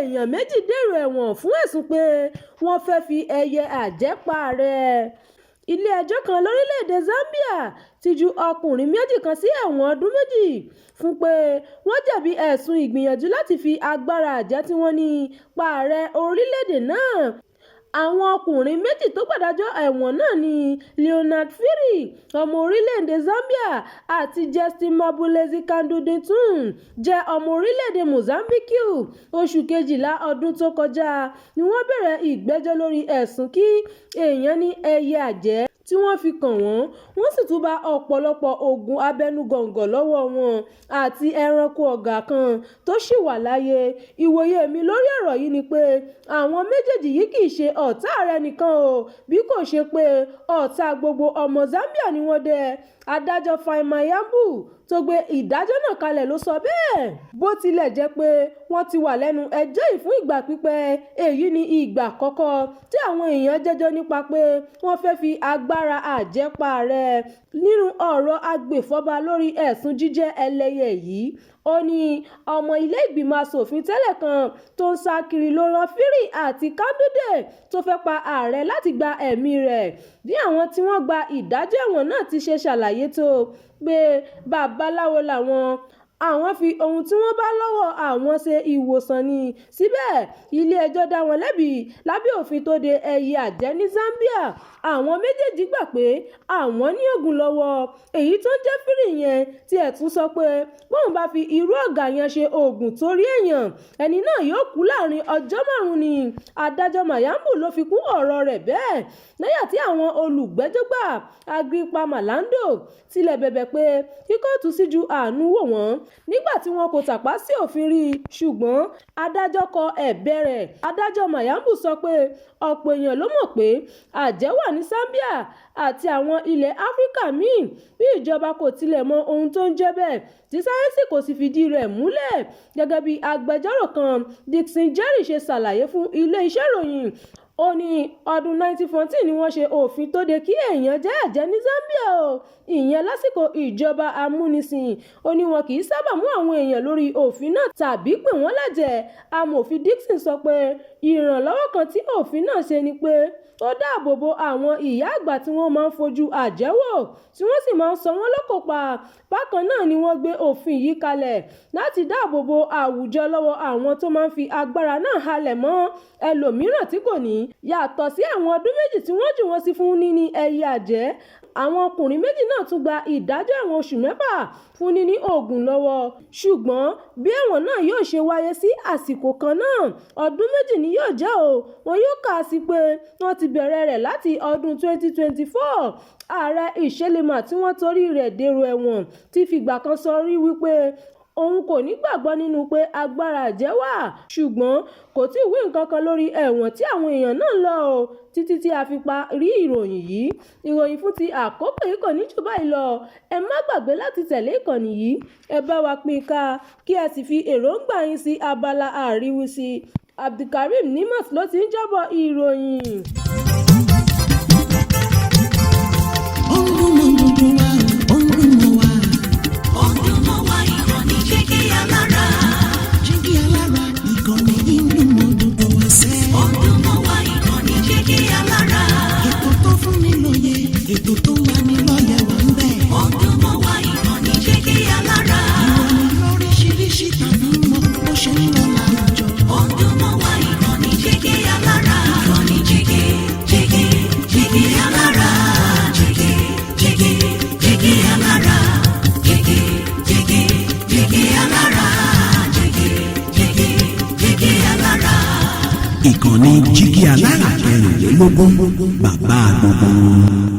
èèyàn méjì dèrò ẹ̀wọ̀n fún ẹ̀sùn pé wọ́n fẹ́ fi ẹyẹ àjẹ́ pa ààrẹ. Ilé-ẹjọ́ kan lórílẹ̀‐èdè Zambia ti ju ọkùnrin méjì kan sí ẹ̀wọ̀n ọdún méjì fún pé wọ́n jẹ̀bi ẹ̀sùn ìgbìyànjú láti fi agbára àjẹ́ tí wọ́n ní pa ààrẹ orílẹ̀‐èdè náà. Àwọn ọkùnrin méjì tó gbàdájọ́ ẹ̀wọ̀n náà ni Leonard Firi, ọmọ orílẹ̀‐èdè Zambia, àti Justin Mabulezi Kandudintun, jẹ́ ọmọ orílẹ̀‐èdè Mozambique. Oṣù Kejìlá ọdún tó kọjá ni wọ́n bẹ̀rẹ̀ ìgbẹ́jọ́ lórí ẹ̀sùn kí èèyàn ní ẹyẹ àjẹ́ tí wọ́n fi kàn wọ́n sì tún bá ọ̀pọ̀lọpọ̀ oògùn abẹnugọ̀ngọ̀ lọ́wọ́ wọn àti ẹranko ọ̀gà kan tó ṣì wà láyé. Ìwòye mi lórí ọ̀rọ̀ yìí ni pé àwọn méjèèjì yìí kì í ṣe ọ̀tá ààrẹ nìkan bí kò ṣe pé ọ̀tá gbogbo ọmọ Zambia ni wọ́n dẹ̀. Adájọ́ Fine Mayambu tó gbé ìdájọ́ náà kalẹ̀ ló sọ bẹ́ẹ̀. Bó tilẹ̀ jẹ́ pé wọ́n ti wà lẹ́nu ẹjọ́ yìí fún ìgbà pípẹ́, èyí ni ìgbà àkọ́kọ́ tí àwọn èèyàn jẹ́jọ́ nípa pé wọ́n fẹ́ fi agbára àjẹ́ pa ààrẹ. Nínú ọ̀rọ̀ agbèfọ́ba lórí ẹ̀sùn jíjẹ́ ẹlẹ́yẹ yìí, ó ní ọmọ ilé ìgbìmọ̀ asòfin tẹ́lẹ̀ kan tó ń sá kiri ló rán Firi àti Kandude tó fẹ́ pa ààrẹ láti gba ẹ̀mí rẹ̀. Bí àwọn tí wọ́n gba ìdájọ́ ẹ̀wọ̀n náà ti ṣe ṣàlàyé tó pé babaláwo làwọn, àwọn fi ohun tí wọ́n bá lọ́wọ́ àwọn ṣe ìwòsàn ni. Síbẹ̀ ilé-ẹjọ́ dá wọn lẹ́bi lábẹ́ òfin tó de ẹyẹ àjẹ́ ní Zambia. Àwọn méjèèjì gbà pé àwọn ní oògùn lọ́wọ́. Èyí tó jẹ́ Firi yẹn tiẹ̀ tún sọ pé bóun bá fi irú ọ̀gá yẹn ṣe oògùn torí èèyàn, ẹni náà yóò kú láàrin ọjọ́ 5 ni. Adájọ́ Mayambu ló fi kún ọ̀rọ̀ rẹ̀ bẹ́ẹ̀ lẹ́yìn tí àwọn olùgbẹ́jọ́ gbà Agrippa Malando tilẹ̀ bẹ̀bẹ̀ pé kí kóòtù síjú àánú wò wọ́n nígbà tí wọn kò tàpá sí òfin rí, ṣùgbọ́n adájọ́ kọ ẹ̀bẹ̀ rẹ̀. Adájọ́ Mayambu sọ pé ọ̀pọ̀ èèyàn ló mọ̀ pé àjẹ́ wà ní Zambia àti àwọn ilẹ̀ Áfíríkà míì bí ìjọba kò tilẹ̀ mọ ohun tó ń jẹ́ bẹ́ẹ̀ tí sáyẹ́ǹsì kò sì fìdí rẹ̀ múlẹ̀. Gẹ́gẹ́ bí agbẹjọ́rò kan Dixon Jerry ṣe ṣàlàyé fún ilé-iṣẹ́ ìròyìn, ó ní ọdún 1914 ni wọ́n ṣe òfin tó de kí èèyàn jẹ́ àjẹ́ ní Zambia ìyẹn lásìkò ìjọba amúnisìn. Ó ní wọn kì í sábà mú àwọn èèyàn lórí òfin náà tàbí pè wọ́n lẹ́jẹ̀. Amòfin Dixon sọ pé ìrànlọ́wọ́ kan tí òfin náà ṣe ni pé ó dáàbò bo àwọn ìyá àgbà tí wọ́n máa ń fojú àjẹ́ wò tí wọ́n sì máa ń sọ wọ́n lókò pa. Bákan náà ni wọ́n gbé òfin yìí kalẹ̀ láti dáàbò bo àwùjọ lọ́wọ́ àwọn tó máa ń fi agbára náà halẹ̀ mọ́ ẹlòmíràn tí kò ní. Yàtọ̀ sí àwọn ọdún méjì tí wọ́n jù wọ́n sí fún níní ẹyẹ àjẹ́, àwọn ọkùnrin méjì náà tún gba ìdájọ́ ẹ̀wọ̀n oṣù 6 fún níní oògùn lọ́wọ́. Ṣùgbọ́n bí ẹ̀wọ̀n náà yóò ṣe wáyé sí àsìkò kan náà, ọdún méjì ni yóò jẹ́ wọn yóò kà á sí pé wọ́n ti bẹ̀rẹ̀ rẹ̀ láti ọdún 2024. Ààrẹ Ìṣẹ́lẹ̀mà tí wọ́n torí rẹ̀ dèrò ẹ̀wọ̀n ti fìgbà kan sọ rí wípé òun kò ní gbàgbọ́ nínú pé agbára àjẹ́ wà, ṣùgbọ́n kò tí ì wí nǹkan kan lórí ẹ̀wọ̀n tí àwọn èèyàn náà lọ títí tí a fi parí ìròyìn yìí. Ìròyìn fún ti àkókò yìí kò ní jù báyìí lọ. Ẹ má gbàgbé láti tẹ̀lé ìkànnì yìí, ẹ bá wa pín ká kí ẹ sì fi èròǹgbà yín sí abala àríwísí. Abdulkareem Nimat ló ti ń jábọ̀ ìròyìn. Ètò tó wà ní lọ́yẹ̀ wà ń bẹ̀. Ọdún mọ́ wá ìkànnì jígí alára. Ìròyìn lóríṣiríṣi tàbí mọ bó ṣe ń lọ láwùjọ. Ọdún mọ́ wá ìkànnì jígí alára. Ìkànnì jígí alára. Jígí alára. Jígí alára. Jígí alára. Ìkànnì jígí alára 24 bàbá gbogbo.